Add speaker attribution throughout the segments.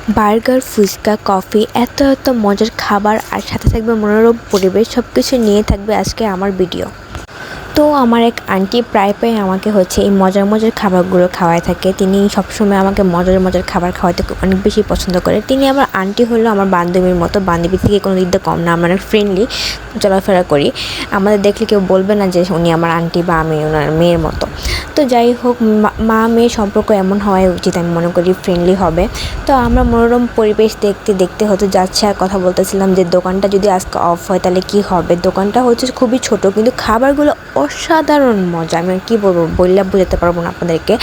Speaker 1: Burger, fuchka, coffee এত এত মজার খাবার আর সাথে থাকবে মনোরম পরিবেশ, সব কিছু নিয়ে থাকবে আজকে আমার ভিডিও। তো আমার এক আন্টি প্রায় আমাকে এই মজার মজার খাবারগুলো খাওয়ায় থাকে। তিনি সবসময় আমাকে মজার মজার খাবার খাওয়াতে অনেক বেশি পছন্দ করে। তিনি আমার আন্টি হলো আমার বান্ধবীর মতো, বান্ধবী থেকে কোনো দিক দিয়ে কম না। আমরা ফ্রেন্ডলি চলাফেরা করি, আমাদের দেখলে কেউ বলবে না যে উনি আমার আন্টি বা আমি ওনার মেয়ের মতো। তো যাই হোক, মা মেয়ের সম্পর্ক এমন হওয়াই উচিত, আমি মনে করি ফ্রেন্ডলি হবে। তো আমরা মনোরম পরিবেশ দেখতে দেখতে যাচ্ছে আর কথা বলতেছিলাম যে দোকানটা যদি আজকে অফ হয় তাহলে কি হবে। দোকানটা খুবই ছোট, কিন্তু খাবারগুলো অসাধারণ মজা। আমি কি বলবো, বললে বোঝাতে পারবো না আপনাদেরকে।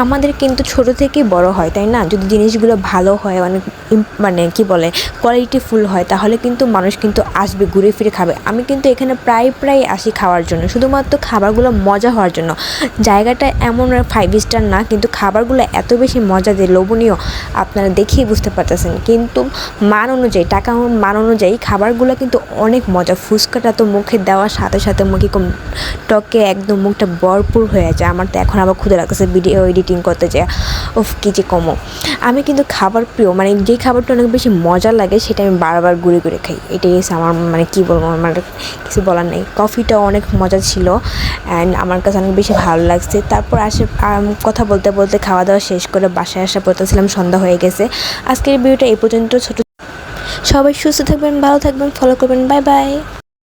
Speaker 1: আমাদের কিন্তু ছোট থেকেই বড় হয়, তাই না? যদি জিনিসগুলো ভালো হয়, মানে কি বলে, কোয়ালিটিফুল হয়, তাহলে কিন্তু মানুষ কিন্তু আসবে, ঘুরে ফিরে খাবে। আমি কিন্তু এখানে প্রায় আসি খাওয়ার জন্য, শুধুমাত্র খাবারগুলো মজা হওয়ার জন্য। জায়গাটা এমন 5 স্টার না, কিন্তু খাবারগুলো এত বেশি মজা যে লোভনীয়, আপনারা দেখেই বুঝতে পারতেছেন। কিন্তু মান অনুযায়ী, টাকা মান অনুযায়ী খাবারগুলো কিন্তু অনেক মজা। ফুচকাটা তো মুখে দেওয়ার সাথে সাথে মুখে টকে একদম মুখটা ভরপুর হয়ে যায়। আমার তো এখন আবার ক্ষুধা লাগতেছে ভিডিও এডিটিং করতে যায়। কি যে কমো, আমি কিন্তু খাবার প্রিয়, মানে যে খাবারটা অনেক বেশি মজা লাগে সেটা আমি বারবার ঘুরে খাই। এটাই আমার, মানে কি বলবো, আমার কিছু বলার নেই। কফিটাও অনেক মজা ছিল অ্যান্ড আমার কাছে অনেক বেশি ভালো লাগছে। তারপর কথা বলতে বলতে খাওয়া দাওয়া শেষ করে বাসায় আসা পড়তেছিলাম, সন্ধ্যা হয়ে গেছে। আজকের ভিডিওটা এই পর্যন্ত। সবাই সুস্থ থাকবেন, ভালো থাকবেন, ফলো করবেন। Bye bye.